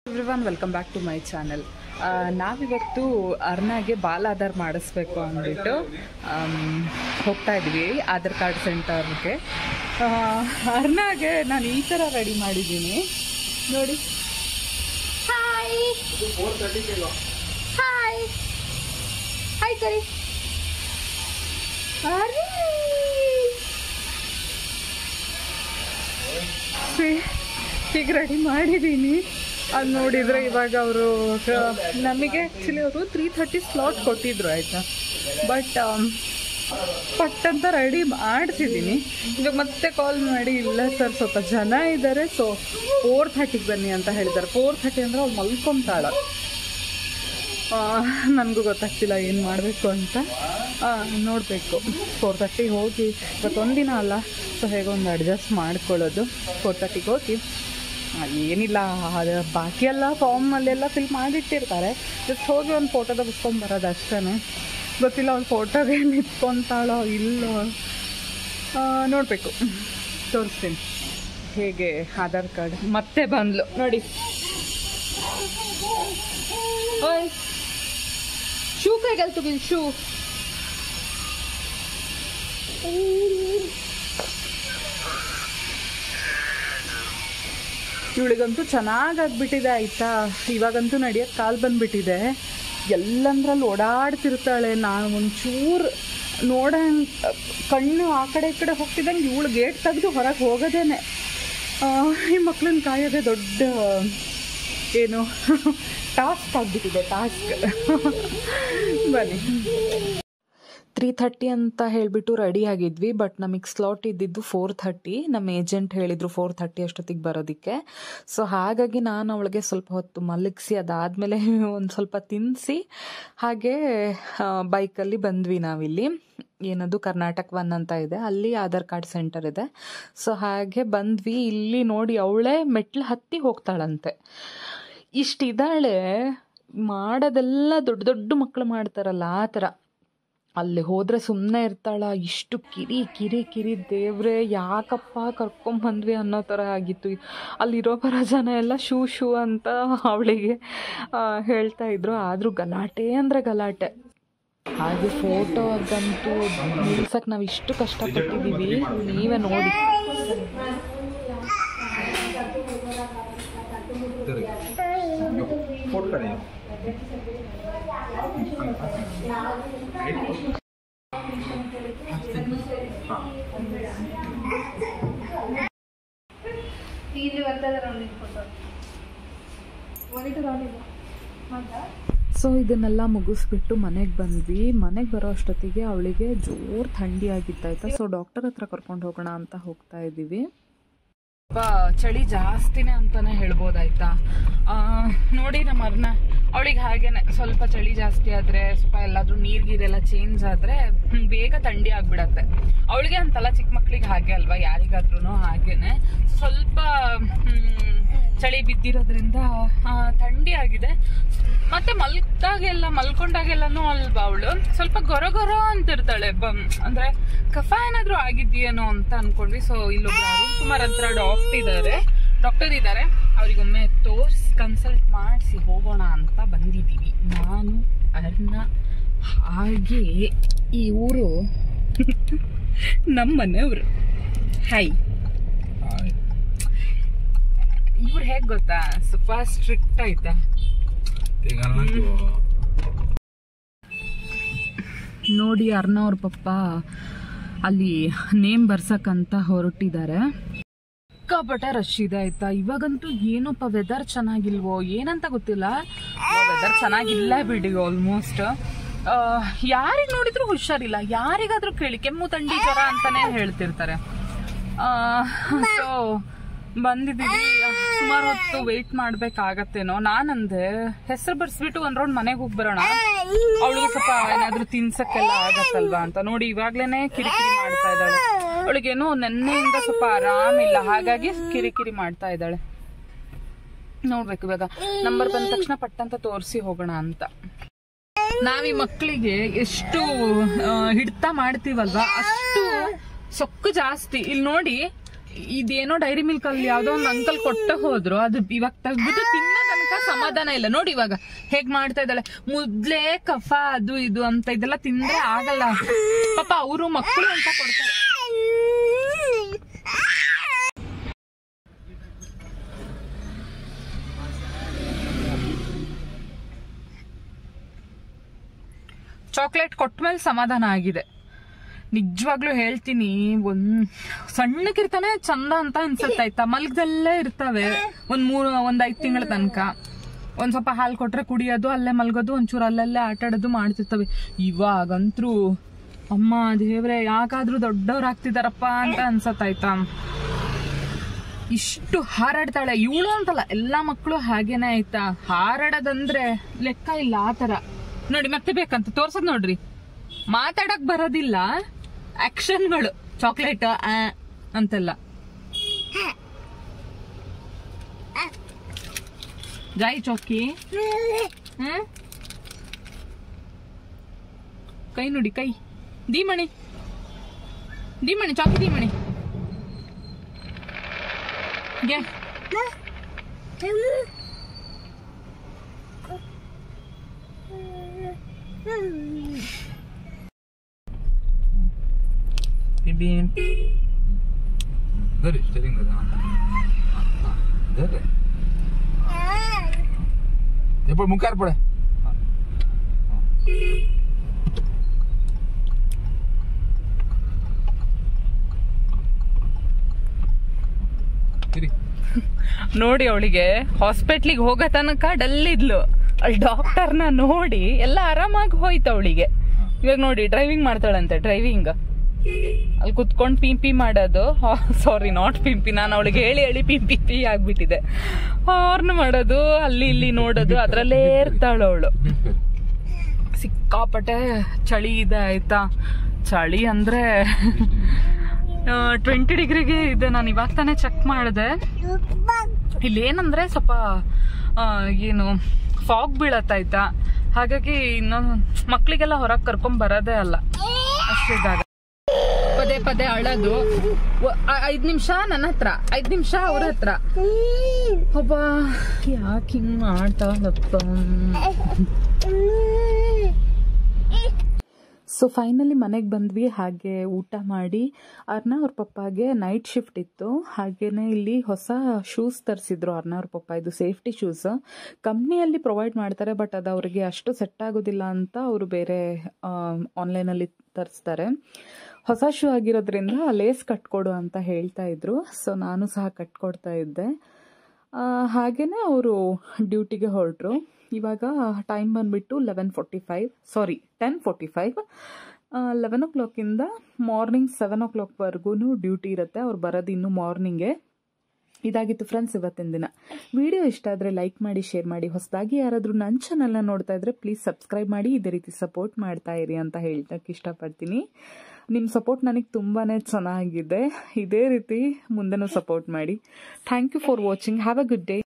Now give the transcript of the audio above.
Everyone welcome back to my channel. ನಾವಿವತ್ತು ಅರ್ನಾಗೆ ball Aadhaar ಮಾಡಿಸ್ಬೇಕು ಅಂದ್ಬಿಟ್ಟು ಹೋಗ್ತಾ ಇದ್ವಿ ಆಧಾರ್ ಕಾರ್ಡ್ ಸೆಂಟರ್ಗೆ. ಅರ್ನಾಗೆ ನಾನು ಈ ಥರ ರೆಡಿ ಮಾಡಿದ್ದೀನಿ ನೋಡಿ. ಹಾಯ್ ಹಾಯ್ ಹಾಯ್ ಕರಿ. ಈಗ ರೆಡಿ ಮಾಡಿದ್ದೀನಿ. ಅದು ನೋಡಿದರೆ ಇವಾಗ ಅವರು ನಮಗೆ ಆ್ಯಕ್ಚುಲಿ ಅವರು 3:30 ಸ್ಲಾಟ್ ಕೊಟ್ಟಿದ್ರು ಆಯಿತಾ. ಬಟ್ ಪಟ್ಟಂತ ರೆಡಿ ಮಾಡ್ತಿದ್ದೀನಿ. ಇವಾಗ ಮತ್ತೆ ಕಾಲ್ ಮಾಡಿ ಇಲ್ಲ ಸರ್ ಸ್ವಲ್ಪ ಜನ ಇದ್ದಾರೆ, ಸೊ 4:30ಗೆ ಬನ್ನಿ ಅಂತ ಹೇಳಿದ್ದಾರೆ. 4:30 ಅಂದರೆ ಅವ್ಳು ಮಲ್ಕೊಂತಾಳ. ನನಗೂ ಗೊತ್ತಾಗ್ತಿಲ್ಲ ಏನು ಮಾಡಬೇಕು ಅಂತ. ನೋಡಬೇಕು 4:30 ಹೋಗಿ ಇವತ್ತೊಂದಿನ ಅಲ್ಲ, ಸೊ ಹೇಗೋ ಒಂದು ಅಡ್ಜಸ್ಟ್ ಮಾಡ್ಕೊಳ್ಳೋದು. 4:30ಗೆ ಹೋಗಿ ಏನಿಲ್ಲ, ಅದು ಬಾಕಿ ಎಲ್ಲ ಫಾರ್ಮಲ್ಲೆಲ್ಲ ಫಿಲ್ ಮಾಡಿಟ್ಟಿರ್ತಾರೆ. ಜಸ್ಟ್ ಹೋಗಿ ಒಂದು ಫೋಟೋ ತೆಗೆಸ್ಕೊಂಡು ಬರೋದು ಅಷ್ಟೇ. ಗೊತ್ತಿಲ್ಲ ಅವ್ಳು ಫೋಟೋಗೆ ನಿಂತ್ಕೊತಾಳೋ ಇಲ್ಲೋ, ನೋಡಬೇಕು. ತೋರಿಸ್ತೀನಿ ಹೇಗೆ ಆಧಾರ್ ಕಾರ್ಡ್. ಮತ್ತೆ ಬಂದ್ಲು ನೋಡಿ. ಓಯ್ ಶೂ ಕೈಗಲ್ತು ಬಿಲ್ ಶೂ. ಇವಳಿಗಂತೂ ಚೆನ್ನಾಗಾಗ್ಬಿಟ್ಟಿದೆ ಆಯಿತಾ. ಇವಾಗಂತೂ ನಡೆಯೋಕ್ಕೆ ಕಾಲು ಬಂದುಬಿಟ್ಟಿದೆ. ಎಲ್ಲಂದ್ರಲ್ಲಿ ಓಡಾಡ್ತಿರ್ತಾಳೆ. ನಾನು ಒಂಚೂರು ಕಣ್ಣು ಆ ಕಡೆ ಈ ಕಡೆ ಹೋಗ್ತಿದ್ದಂಗೆ ಇವಳು ಗೇಟ್ ತೆಗೆದು ಹೊರಗೆ ಹೋಗೋದೇನೆ. ಈ ಮಕ್ಕಳನ್ನ ಕಾಯೋದೇ ದೊಡ್ಡ ಏನು ಟಾಸ್ಕ್ ಆಗಿಬಿಟ್ಟಿದೆ, ಟಾಸ್ಕ್. ಬನ್ನಿ. 3:30 ಅಂತ ಹೇಳಿಬಿಟ್ಟು ರೆಡಿ ಆಗಿದ್ವಿ. ಬಟ್ ನಮಗೆ ಸ್ಲಾಟ್ ಇದ್ದಿದ್ದು 4:30. ನಮ್ಮ ಏಜೆಂಟ್ ಹೇಳಿದರು 4:30 ಅಷ್ಟೊತ್ತಿಗೆ ಬರೋದಕ್ಕೆ. ಸೊ ಹಾಗಾಗಿ ನಾನು ಅವಳಿಗೆ ಸ್ವಲ್ಪ ಹೊತ್ತು ಮಲಗಿಸಿ ಅದಾದಮೇಲೆ ಒಂದು ಸ್ವಲ್ಪ ತಿನ್ನಿಸಿ ಹಾಗೆ ಬೈಕಲ್ಲಿ ಬಂದ್ವಿ ನಾವಿಲ್ಲಿ. ಏನದು ಕರ್ನಾಟಕ 1 ಅಂತ ಇದೆ, ಅಲ್ಲಿ ಆಧಾರ್ ಕಾರ್ಡ್ ಸೆಂಟರ್ ಇದೆ. ಸೊ ಹಾಗೆ ಬಂದ್ವಿ. ಇಲ್ಲಿ ನೋಡಿ ಅವಳೇ ಮೆಟ್ಲು ಹತ್ತಿ ಹೋಗ್ತಾಳಂತೆ. ಇಷ್ಟಿದ್ದಾಳೆ. ಮಾಡೋದೆಲ್ಲ ದೊಡ್ಡ ದೊಡ್ಡ ಮಕ್ಕಳು ಮಾಡ್ತಾರಲ್ಲ ಆ ಥರ. ಅಲ್ಲಿ ಹೋದರೆ ಸುಮ್ಮನೆ ಇರ್ತಾಳ. ಇಷ್ಟು ಕಿರಿ ಕಿರಿ ಕಿರಿ, ದೇವ್ರೆ ಯಾಕಪ್ಪ ಕರ್ಕೊಂಬಂದ್ವಿ ಅನ್ನೋ ಥರ ಆಗಿತ್ತು. ಅಲ್ಲಿರೋ ಬರೋ ಜನ ಎಲ್ಲ ಶೂ ಅಂತ ಅವಳಿಗೆ ಹೇಳ್ತಾ ಇದ್ರು. ಆದರೂ ಗಲಾಟೆ ಅಂದರೆ ಗಲಾಟೆ. ಹಾಗೆ ಫೋಟೋ ಅದಂತೂ ನಿಲ್ಸಕ್ಕೆ ನಾವು ಇಷ್ಟು ಕಷ್ಟಪಟ್ಟಿದ್ದೀವಿ, ನೀವೇ ನೋಡಿ. ಸೊ ಇದನ್ನೆಲ್ಲ ಮುಗಿಸ್ಬಿಟ್ಟು ಮನೆಗೆ ಬಂದ್ವಿ. ಮನೆಗೆ ಬರೋ ಅಷ್ಟೊತ್ತಿಗೆ ಅವಳಿಗೆ ಜೋರು ಥಂಡಿ ಆಗಿತ್ತಾಯ್ತಾ. ಸೊ ಡಾಕ್ಟರ್ ಹತ್ರ ಕರ್ಕೊಂಡು ಹೋಗೋಣ ಅಂತ ಹೋಗ್ತಾ ಇದ್ದೀವಿ. ಸ್ವಲ್ಪ ಚಳಿ ಜಾಸ್ತಿನೇ ಅಂತಾನೆ ಹೇಳ್ಬೋದಾಯ್ತಾ. ನೋಡಿ ನಮ್ಮ ಅರ್ನ ಅವಳಿಗೆ ಹಾಗೇನೆ ಸ್ವಲ್ಪ ಚಳಿ ಜಾಸ್ತಿ ಆದರೆ, ಸ್ವಲ್ಪ ಎಲ್ಲಾದ್ರೂ ನೀರ್ಗೀರೆಲ್ಲ ಚೇಂಜ್ ಆದರೆ ಬೇಗ ಥಂಡಿ ಆಗ್ಬಿಡತ್ತೆ. ಅವಳಿಗೆ ಅಂತಲ್ಲ, ಚಿಕ್ಕ ಮಕ್ಳಿಗೆ ಹಾಗೆ ಅಲ್ವಾ, ಯಾರಿಗಾದ್ರೂ ಹಾಗೇನೆ. ಸ್ವಲ್ಪ ಚಳಿ ಬಿದ್ದಿರೋದ್ರಿಂದ ಥಂಡಿ ಆಗಿದೆ. ಮತ್ತೆ ಮಲ್ಕೊಂಡಾಗೆಲ್ಲನೂ ಅಲ್ವಾ ಅವಳು ಸ್ವಲ್ಪ ಗೊರ ಅಂತಿರ್ತಾಳೆ. ಅಂದ್ರೆ ಕಫ ಏನಾದ್ರು ಆಗಿದೆಯೇನೋ ಅಂತ ಅನ್ಕೊಂಡ್ವಿ. ಸೊ ಇಲ್ಲೊಬ್ರು ಅರುಣ್ ಕುಮಾರ್ ಹತ್ರ ಡಾಕ್ಟರ್ ಇದ್ದಾರೆ, ಅವ್ರಿಗೊಮ್ಮೆ ತೋರಿಸಿ ಕನ್ಸಲ್ಟ್ ಮಾಡಿಸಿ ಹೋಗೋಣ ಅಂತ ಬಂದಿದ್ದೀವಿ ನಾನು, ಅರ್ನ. ಹಾಗೆ ಈ ಊರು ನಮ್ಮನೆಯವರು. ಹಾಯ್. ಇವ್ರು ಹೇಗೆ ಗೊತ್ತಾ, ಸ್ವಲ್ಪ ಸ್ಟ್ರಿಕ್ಟ್ ಆಯ್ತಾ. ನೋಡಿ ಅರ್ನ ಅವ್ರ ಪಪ್ಪ ಅಲ್ಲಿ ನೇಮ್ ಬರ್ಸಕ್ಕಂತ ಹೊರಟಿದ್ದಾರೆ. ಸಿಕ್ಕಾಪಟ್ಟೆ ರಶ್ ಇದೆ ಆಯ್ತಾ. ಇವಾಗಂತೂ ಏನಪ್ಪ ವೆದರ್ ಚೆನ್ನಾಗಿಲ್ವೋ ಏನಂತ ಗೊತ್ತಿಲ್ಲ. ವೆದರ್ ಚೆನ್ನಾಗಿಲ್ಲ ಬಿಡಿ. ಆಲ್ಮೋಸ್ಟ್ ಯಾರಿಗೆ ನೋಡಿದ್ರು ಹುಷಾರಿಲ್ಲ. ಯಾರಿಗಾದ್ರೂ ಕೇಳಿ ಕೆಮ್ಮು ಥಂಡಿ ಜ್ವರ ಅಂತಾನೆ ಹೇಳ್ತಿರ್ತಾರೆ. ಸೊ ಬಂದಿದ್ದೀವಿ. ಸುಮಾರು ಹೊತ್ತು ವೆಯ್ಟ್ ಮಾಡ್ಬೇಕಾಗತ್ತೇನೋ. ನಾನಂದೆ ಹೆಸರು ಬರ್ಸ್ಬಿಟ್ಟು ಒಂದ್ ರೌಂಡ್ ಮನೆಗೆ ಹೋಗಿ ಬರೋಣ, ಅವಳಿಗೆ ಸ್ವಲ್ಪ ಏನಾದ್ರು ತಿನ್ಸಕ್ಕೆಲ್ಲ ಆಗತ್ತಲ್ವಾ ಅಂತ. ನೋಡಿ ಇವಾಗ್ಲೇನೆ ಕಿರಿಕಿರಿ ಮಾಡ್ತಾ ಇದ್ದಾಳೆ. ಅವಳಿಗೇನೋ ನೆನ್ನೆಯಿಂದ ಸ್ವಲ್ಪ ಆರಾಮಿಲ್ಲ, ಹಾಗಾಗಿ ಕಿರಿಕಿರಿ ಮಾಡ್ತಾ ಇದ್ದಾಳೆ. ನೋಡ್ಬೇಕು ಇವಾಗ ನಂಬರ್ ಬಂದ ತಕ್ಷಣ ಪಟ್ಟಂತ ತೋರಿಸಿ ಹೋಗೋಣ ಅಂತ. ನಾವೀ ಮಕ್ಕಳಿಗೆ ಎಷ್ಟು ಹಿಡ್ತಾ ಮಾಡ್ತೀವಲ್ವಾ ಅಷ್ಟು ಸೊಕ್ಕು ಜಾಸ್ತಿ. ಇಲ್ಲಿ ನೋಡಿ ಇದೇನೋ ಡೈರಿ ಮಿಲ್ಕ್ ಅಲ್ಲಿ ಯಾವ್ದೋ ಒಂದು ಅಂಕಲ್ ಕೊಟ್ಟ ಹೋದ್ರು, ಅದು ಇವಾಗ ತೆಗ್ದು ತಿನ್ನೋದನ್ನ ತನಕ ಸಮಾಧಾನ ಇಲ್ಲ. ನೋಡಿ ಇವಾಗ ಹೇಗ್ ಮಾಡ್ತಾ ಇದ್ದಾಳೆ. ಮೊದ್ಲೇ ಕಫ ಅದು ಇದು ಅಂತ ಇದೆಲ್ಲ ತಿಂದ್ರೆ ಆಗಲ್ಲ ಪಾಪ. ಅವರು ಮಕ್ಕಳು ಅಂತ ಕೊಡ್ತಾರೆ. ಚಾಕ್ಲೇಟ್ ಕೊಟ್ಮೇಲೆ ಸಮಾಧಾನ ಆಗಿದೆ. ನಿಜವಾಗ್ಲೂ ಹೇಳ್ತೀನಿ, ಸಣ್ಣಕ್ಕಿರ್ತಾನೆ ಚಂದ ಅಂತ ಅನ್ಸುತ್ತೆ ಆಯ್ತಾ. ಮಲ್ಗದಲ್ಲೇ ಇರ್ತವೆ ಒಂದ್ 5 ತಿಂಗಳ ತನಕ. ಒಂದ್ ಸ್ವಲ್ಪ ಹಾಲು ಕೊಟ್ರೆ ಕುಡಿಯೋದು, ಅಲ್ಲೇ ಮಲ್ಗೋದು, ಒಂಚೂರು ಅಲ್ಲಲ್ಲೇ ಆಟ ಆಡೋದು ಮಾಡ್ತಿರ್ತವೆ. ಇವಾಗಂತೂ ಅಮ್ಮ ದೇವ್ರೆ ಯಾಕಾದ್ರೂ ದೊಡ್ಡವ್ರಾಗ್ತಿದಾರಪ್ಪ ಅಂತ ಅನ್ಸತ್ತಾಯ್ತಾ. ಇಷ್ಟು ಹಾರಾಡ್ತಾಳೆ ಇವಳು ಅಂತಲ್ಲ, ಎಲ್ಲಾ ಮಕ್ಕಳು ಹಾಗೇನೆ ಆಯ್ತಾ. ಹಾರಾಡೋದಂದ್ರೆ ಲೆಕ್ಕ ಇಲ್ಲ ಆ ತರ. ನೋಡಿ ಮತ್ತೆ ಬೇಕಂತ ತೋರ್ಸದ್ ನೋಡ್ರಿ. ಮಾತಾಡಕ್ ಬರೋದಿಲ್ಲ, ಆಕ್ಷನ್ಗಳು. ಚಾಕ್ಲೇಟ್ ಅಂತೆಲ್ಲ. ಜಾಯಿ ಚೌಕಿ. ಕೈ ನೋಡಿ, ಕೈ ದೀಮಣಿ, ದೀಮಣಿ ಚಾಕಿ, ದೀಮಣಿ Dari, steering dari. Dari. Cepat mungkar pada. ನೋಡಿ ಅವಳಿಗೆ ಹಾಸ್ಪಿಟ್ಲಿಗೆ ಹೋಗೋ ತನಕ ಡಲ್ ಇದ್ಲು. ಅಲ್ಲಿ ಡಾಕ್ಟರ್ನ ನೋಡಿ ಎಲ್ಲ ಆರಾಮಾಗಿ ಹೋಯ್ತು ಅವಳಿಗೆ. ಇವಾಗ ನೋಡಿ ಡ್ರೈವಿಂಗ್ ಮಾಡ್ತಾಳಂತೆ. ಡ್ರೈವಿಂಗ್ ಅಲ್ಲಿ ಕುತ್ಕೊಂಡು ಪಿಂಪಿ ಮಾಡೋದು. ಸಾರಿ, ನಾಟ್ ಪಿಂಪಿ. ನಾನು ಅವಳಿಗೆ ಹೇಳಿ ಹೇಳಿ ಪಿಂಪಿ ಆಗ್ಬಿಟ್ಟಿದೆ. ಹಾರ್ನ್ ಮಾಡೋದು, ಅಲ್ಲಿ ಇಲ್ಲಿ ನೋಡೋದು, ಅದ್ರಲ್ಲೇ ಇರ್ತಾಳು ಅವಳು. ಸಿಕ್ಕಾಪಟ್ಟೆ ಚಳಿ ಇದೆ ಆಯ್ತಾ. ಚಳಿ ಅಂದ್ರೆ 20 ಡಿಗ್ರಿಗೆ ಇದೆ. ನಾನು ಇವಾಗ ತಾನೇ ಚೆಕ್ ಮಾಡಿದೆ. ಇಲ್ಲಿ ಏನಂದ್ರೆ ಸ್ವಲ್ಪ ಏನು ಫಾಗ್ ಬೀಳತ್ತಾಯ್ತಾ. ಹಾಗಾಗಿ ಇನ್ನೊಂದು ಮಕ್ಳಿಗೆಲ್ಲ ಹೊರಗೆ ಕರ್ಕೊಂಡ್ ಬರೋದೇ ಅಲ್ಲ ಅಷ್ಟಿದಾಗ. ಪದೇ ಪದೇ ಅಳೋದು. 5 ನಿಮಿಷ ನನ್ನ ಹತ್ರ, 5 ನಿಮಿಷ ಅವ್ರ ಹತ್ರ. ಒಬ್ಬ ಯಾಕೆ ಹಿಂಗ್ ಮಾಡ್ತಾಳಪ್ಪ. ಸೊ ಫೈನಲಿ ಮನೆಗೆ ಬಂದ್ವಿ. ಹಾಗೆ ಊಟ ಮಾಡಿ ಅರ್ನಾ ಅವ್ರ ಪಪ್ಪಾಗೆ ನೈಟ್ ಶಿಫ್ಟ್ ಇತ್ತು. ಹಾಗೇನೆ ಇಲ್ಲಿ ಹೊಸ ಶೂಸ್ ತರಿಸಿದ್ರು ಅರ್ನಾ ಅವ್ರ ಪಪ್ಪ. ಇದು ಸೇಫ್ಟಿ ಶೂಸ್ ಕಂಪ್ನಿಯಲ್ಲಿ ಪ್ರೊವೈಡ್ ಮಾಡ್ತಾರೆ, ಬಟ್ ಅದು ಅವ್ರಿಗೆ ಅಷ್ಟು ಸೆಟ್ ಆಗೋದಿಲ್ಲ ಅಂತ ಅವರು ಬೇರೆ ಆನ್ಲೈನಲ್ಲಿ ತರಿಸ್ತಾರೆ. ಹೊಸ ಶೂ ಆಗಿರೋದ್ರಿಂದ ಲೇಸ್ ಕಟ್ಕೊಡು ಅಂತ ಹೇಳ್ತಾ ಇದ್ರು. ಸೊ ನಾನು ಸಹ ಕಟ್ಕೊಡ್ತಾ ಇದ್ದೆ. ಹಾಗೇನೆ ಅವರು ಡ್ಯೂಟಿಗೆ ಹೊರಟರು. ಇವಾಗ ಟೈಮ್ ಬಂದ್ಬಿಟ್ಟು 10:45. 11 o'clock ಮಾರ್ನಿಂಗ್ 7 o'clockವರೆಗೂ ಡ್ಯೂಟಿ ಇರುತ್ತೆ. ಅವ್ರು ಬರೋದು ಇನ್ನು ಮಾರ್ನಿಂಗೆ. ಇದಾಗಿತ್ತು ಫ್ರೆಂಡ್ಸ್ ಇವತ್ತಿನ ದಿನ. ವಿಡಿಯೋ ಇಷ್ಟ ಆದರೆ ಲೈಕ್ ಮಾಡಿ, ಶೇರ್ ಮಾಡಿ. ಹೊಸದಾಗಿ ಯಾರಾದರೂ ನನ್ನ ಚಾನಲ್ನ ನೋಡ್ತಾ ಇದ್ರೆ ಪ್ಲೀಸ್ ಸಬ್ಸ್ಕ್ರೈಬ್ ಮಾಡಿ. ಇದೇ ರೀತಿ ಸಪೋರ್ಟ್ ಮಾಡ್ತಾ ಇರಿ ಅಂತ ಹೇಳ್ತಕ್ಕೆ ಇಷ್ಟಪಡ್ತೀನಿ. ನಿಮ್ಮ ಸಪೋರ್ಟ್ ನನಗೆ ತುಂಬಾ ಚೆನ್ನಾಗಿದೆ. ಇದೇ ರೀತಿ ಮುಂದೆನೂ ಸಪೋರ್ಟ್ ಮಾಡಿ. Thank you for watching. Have a good day.